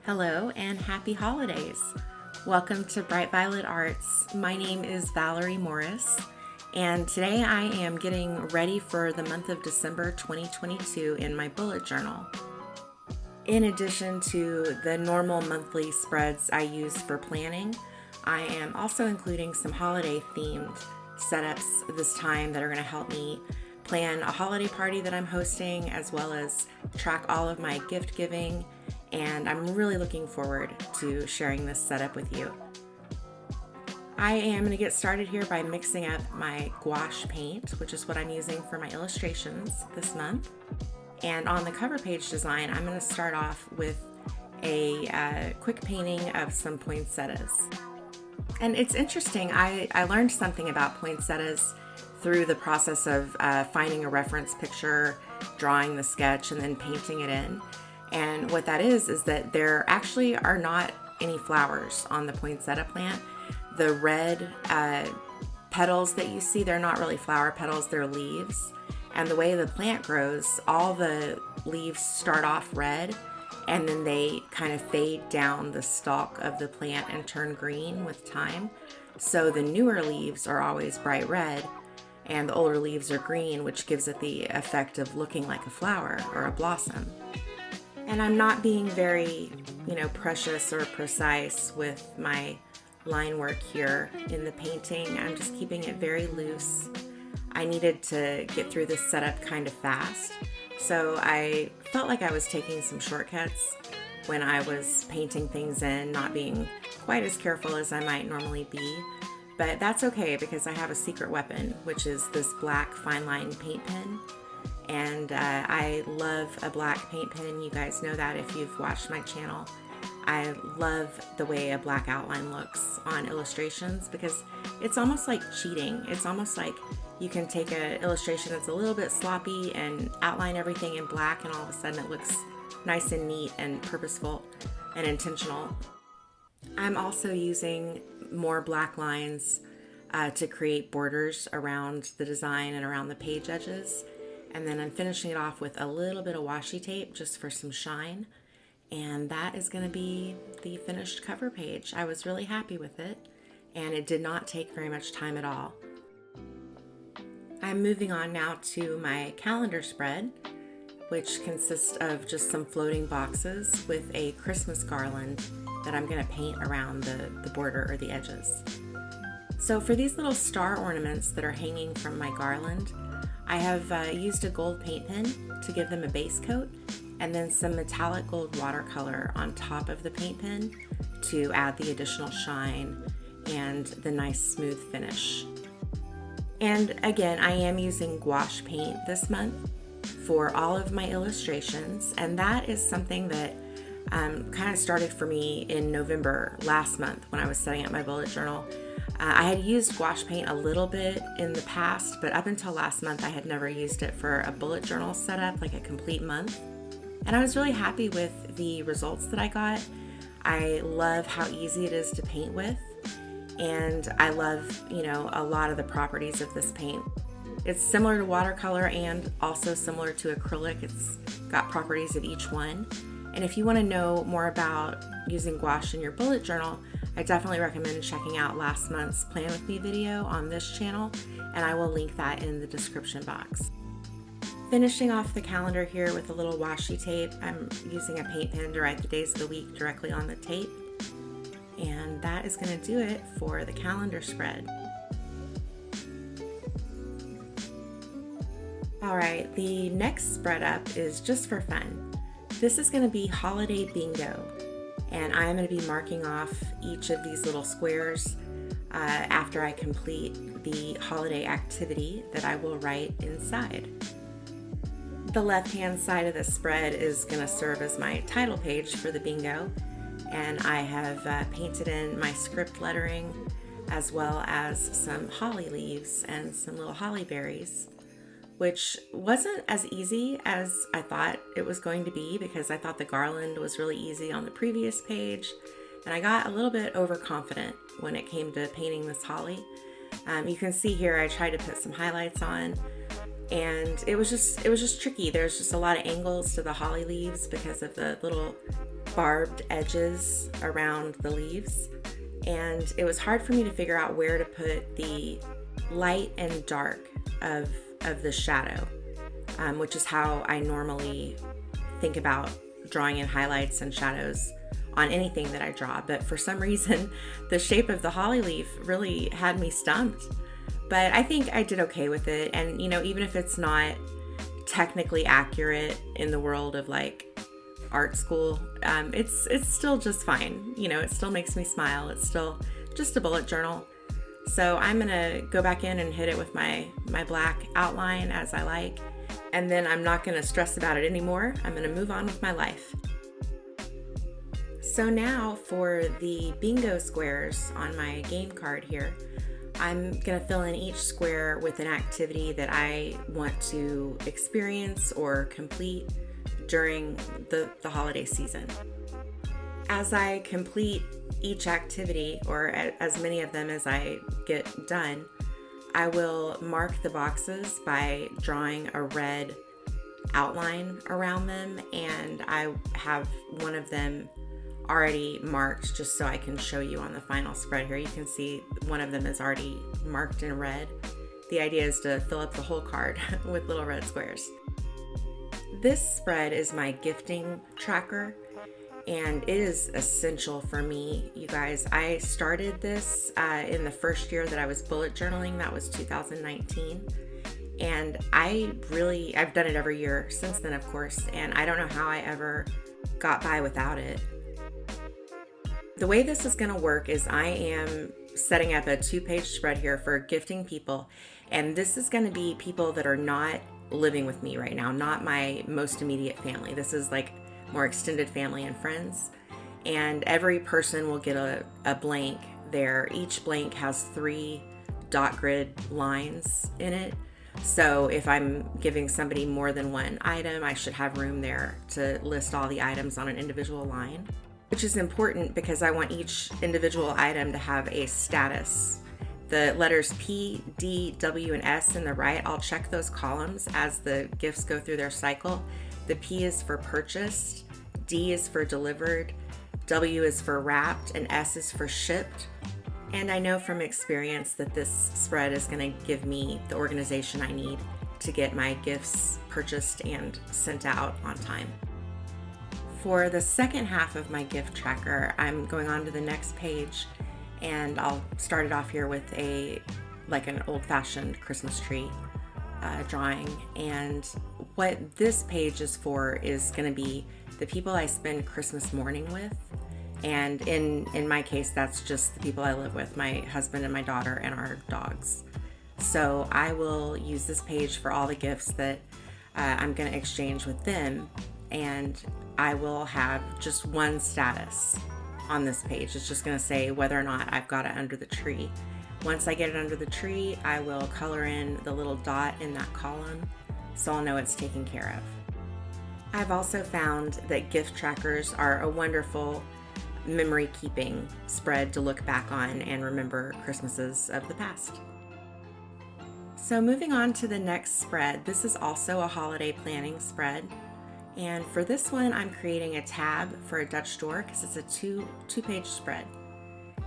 Hello and happy holidays. Welcome to Bright Violet Arts. My name is Valerie Morris, and today I am getting ready for the month of December 2022 in my bullet journal. In addition to the normal monthly spreads I use for planning, I am also including some holiday themed setups this time that are going to help me plan a holiday party that I'm hosting, as well as track all of my gift giving, and I'm really looking forward to sharing this setup with you. I am going to get started here by mixing up my gouache paint, which is what I'm using for my illustrations this month. And on the cover page design, I'm going to start off with a quick painting of some poinsettias. And it's interesting, I learned something about poinsettias through the process of finding a reference picture, drawing the sketch, and then painting it in. And what that is that there actually are not any flowers on the poinsettia plant. The red petals that you see, they're not really flower petals, they're leaves. And the way the plant grows, all the leaves start off red, and then they kind of fade down the stalk of the plant and turn green with time. So the newer leaves are always bright red, and the older leaves are green, which gives it the effect of looking like a flower or a blossom. And I'm not being very, precious or precise with my line work here in the painting. I'm just keeping it very loose. I needed to get through this setup kind of fast, so I felt like I was taking some shortcuts when I was painting things in, not being quite as careful as I might normally be. But that's okay, because I have a secret weapon, which is this black fine line paint pen. And I love a black paint pen. You guys know that if you've watched my channel. I love the way a black outline looks on illustrations, because it's almost like cheating. It's almost like you can take an illustration that's a little bit sloppy and outline everything in black, and all of a sudden it looks nice and neat and purposeful and intentional. I'm also using more black lines to create borders around the design and around the page edges. And then I'm finishing it off with a little bit of washi tape just for some shine. And that is going to be the finished cover page. I was really happy with it, and it did not take very much time at all. I'm moving on now to my calendar spread, which consists of just some floating boxes with a Christmas garland that I'm going to paint around the border or the edges. So for these little star ornaments that are hanging from my garland, I have used a gold paint pen to give them a base coat, and then some metallic gold watercolor on top of the paint pen to add the additional shine and the nice smooth finish. And again, I am using gouache paint this month for all of my illustrations, and that is something that kind of started for me in November last month when I was setting up my bullet journal. I had used gouache paint a little bit in the past, but up until last month I had never used it for a bullet journal setup, like a complete month. And I was really happy with the results that I got. I love how easy it is to paint with, and I love, a lot of the properties of this paint. It's similar to watercolor and also similar to acrylic. It's got properties of each one. And if you want to know more about using gouache in your bullet journal, I definitely recommend checking out last month's Plan With Me video on this channel, and I will link that in the description box. Finishing off the calendar here with a little washi tape. I'm using a paint pen to write the days of the week directly on the tape. And that is going to do it for the calendar spread. Alright, the next spread up is just for fun. This is going to be holiday bingo. And I am going to be marking off each of these little squares after I complete the holiday activity that I will write inside. The left-hand side of the spread is going to serve as my title page for the bingo, and I have painted in my script lettering, as well as some holly leaves and some little holly berries, which wasn't as easy as I thought it was going to be, because I thought the garland was really easy on the previous page, and I got a little bit overconfident when it came to painting this holly. You can see here I tried to put some highlights on, and it was just tricky. There's just a lot of angles to the holly leaves because of the little barbed edges around the leaves, and it was hard for me to figure out where to put the light and dark of the shadow, which is how I normally think about drawing in highlights and shadows on anything that I draw. But for some reason, the shape of the holly leaf really had me stumped. But I think I did okay with it. And, even if it's not technically accurate in the world of like art school, it's still just fine. It still makes me smile. It's still just a bullet journal. So I'm gonna go back in and hit it with my black outline as I like. And then I'm not gonna stress about it anymore. I'm gonna move on with my life. So now for the bingo squares on my game card here, I'm going to fill in each square with an activity that I want to experience or complete during the holiday season. As I complete each activity, or as many of them as I get done, I will mark the boxes by drawing a red outline around them, and I have one of them already marked just so I can show you on the final spread here. You can see one of them is already marked in red. The idea is to fill up the whole card with little red squares. This spread is my gifting tracker, and it is essential for me, you guys. I started this in the first year that I was bullet journaling. That was 2019. And I've done it every year since then, of course, and I don't know how I ever got by without it. The way this is going to work is I am setting up a 2-page spread here for gifting people, and this is going to be people that are not living with me right now, not my most immediate family. This is like more extended family and friends, and every person will get a blank there. Each blank has 3 dot grid lines in it. So if I'm giving somebody more than one item, I should have room there to list all the items on an individual line, which is important because I want each individual item to have a status. The letters P, D, W, and S in the right, I'll check those columns as the gifts go through their cycle. The P is for purchased, D is for delivered, W is for wrapped, and S is for shipped. And I know from experience that this spread is going to give me the organization I need to get my gifts purchased and sent out on time. For the second half of my gift tracker, I'm going on to the next page, and I'll start it off here with an old-fashioned Christmas tree drawing. And what this page is for is going to be the people I spend Christmas morning with. And in my case, that's just the people I live with, my husband and my daughter and our dogs. So I will use this page for all the gifts that I'm going to exchange with them, and I will have just one status on this page. It's just going to say whether or not I've got it under the tree. Once I get it under the tree, I will color in the little dot in that column so I'll know it's taken care of. I've also found that gift trackers are a wonderful memory keeping spread to look back on and remember Christmases of the past. So moving on to the next spread, this is also a holiday planning spread. And for this one, I'm creating a tab for a Dutch door because it's a two-page spread.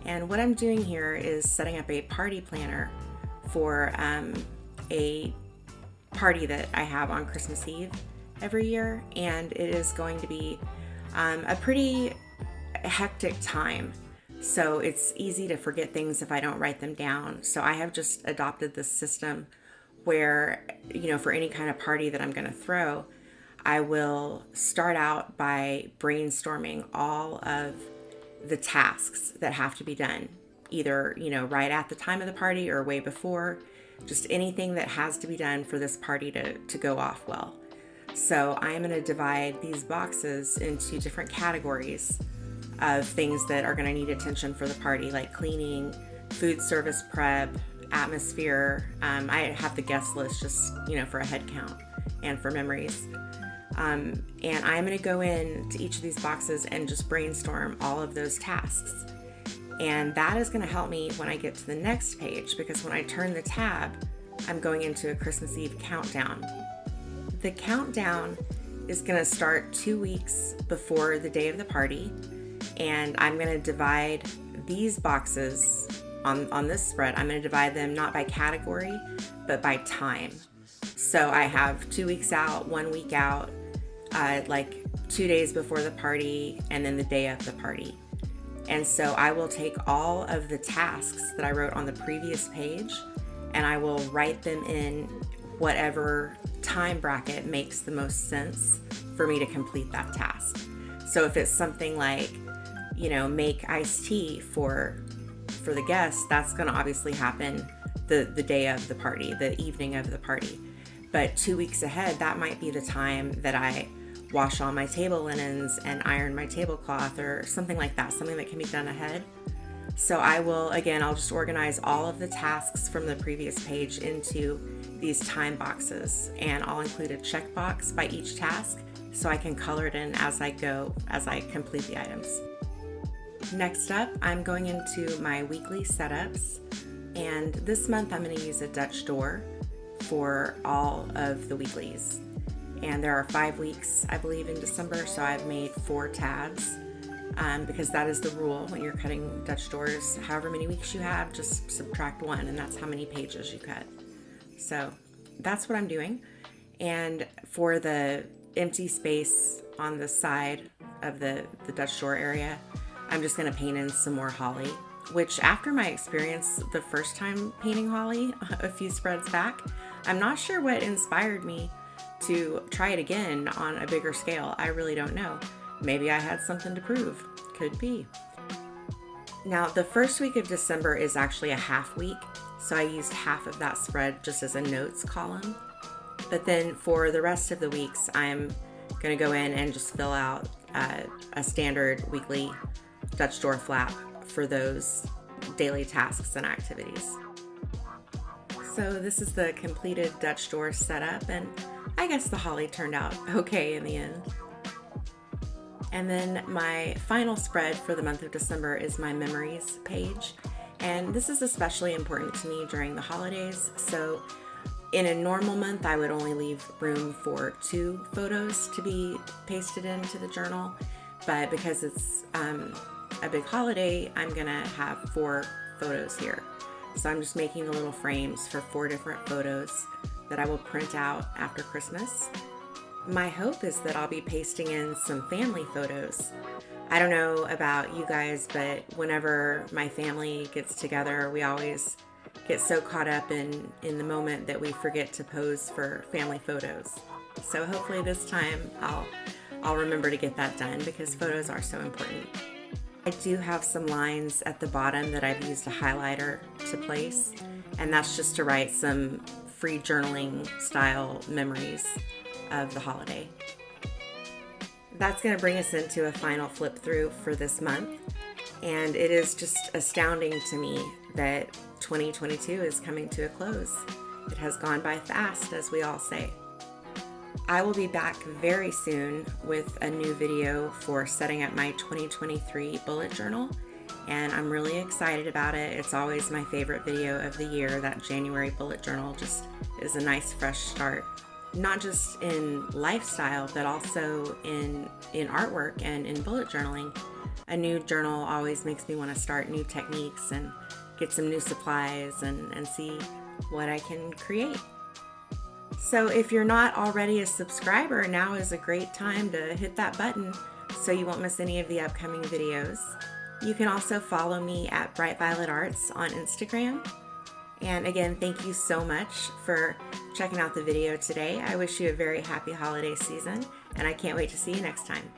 And what I'm doing here is setting up a party planner for a party that I have on Christmas Eve every year. And it is going to be a pretty hectic time. So it's easy to forget things if I don't write them down. So I have just adopted this system where, for any kind of party that I'm going to throw, I will start out by brainstorming all of the tasks that have to be done, either, right at the time of the party or way before, just anything that has to be done for this party to go off well. So I'm going to divide these boxes into different categories of things that are going to need attention for the party, like cleaning, food service prep, atmosphere. I have the guest list just, for a head count and for memories. And I'm going to go into each of these boxes and just brainstorm all of those tasks. And that is going to help me when I get to the next page, because when I turn the tab, I'm going into a Christmas Eve countdown. The countdown is going to start 2 weeks before the day of the party, and I'm going to divide these boxes on this spread. I'm going to divide them not by category, but by time. So I have 2 weeks out, 1 week out, like 2 days before the party, and then the day of the party. And so I will take all of the tasks that I wrote on the previous page, and I will write them in whatever time bracket makes the most sense for me to complete that task. So if it's something like, make iced tea for the guests, that's going to obviously happen the day of the party, the evening of the party. But 2 weeks ahead, that might be the time that I wash all my table linens and iron my tablecloth or something like that, something that can be done ahead. So I'll just organize all of the tasks from the previous page into these time boxes, and I'll include a checkbox by each task so I can color it in as I go, as I complete the items. Next up, I'm going into my weekly setups, and this month I'm going to use a Dutch door for all of the weeklies. And there are 5 weeks, I believe, in December, so I've made 4 tabs because that is the rule when you're cutting Dutch doors. However many weeks you have, just subtract 1, and that's how many pages you cut. So that's what I'm doing. And for the empty space on the side of the Dutch door area, I'm just going to paint in some more holly, which after my experience the first time painting holly a few spreads back, I'm not sure what inspired me to try it again on a bigger scale. I really don't know. Maybe I had something to prove. Could be. Now, the first week of December is actually a half week, so I used half of that spread just as a notes column. But then for the rest of the weeks, I'm going to go in and just fill out a standard weekly Dutch door flap for those daily tasks and activities. So this is the completed Dutch door setup, and I guess the holly turned out okay in the end. And then my final spread for the month of December is my memories page, and this is especially important to me during the holidays. So in a normal month, I would only leave room for 2 photos to be pasted into the journal, but because it's a big holiday, I'm gonna have 4 photos here. So I'm just making the little frames for 4 different photos that I will print out after Christmas. My hope is that I'll be pasting in some family photos. I don't know about you guys, but whenever my family gets together, we always get so caught up in the moment that we forget to pose for family photos. So hopefully this time I'll remember to get that done because photos are so important. I do have some lines at the bottom that I've used a highlighter to place, and that's just to write some free journaling style memories of the holiday. That's going to bring us into a final flip through for this month, and it is just astounding to me that 2022 is coming to a close. It has gone by fast, as we all say. I will be back very soon with a new video for setting up my 2023 bullet journal, and I'm really excited about it. It's always my favorite video of the year. That January bullet journal just is a nice fresh start, not just in lifestyle, but also in artwork and in bullet journaling. A new journal always makes me want to start new techniques and get some new supplies and see what I can create. So if you're not already a subscriber, now is a great time to hit that button so you won't miss any of the upcoming videos. You can also follow me at Bright Violet Arts on Instagram. And again, thank you so much for checking out the video today. I wish you a very happy holiday season, and I can't wait to see you next time.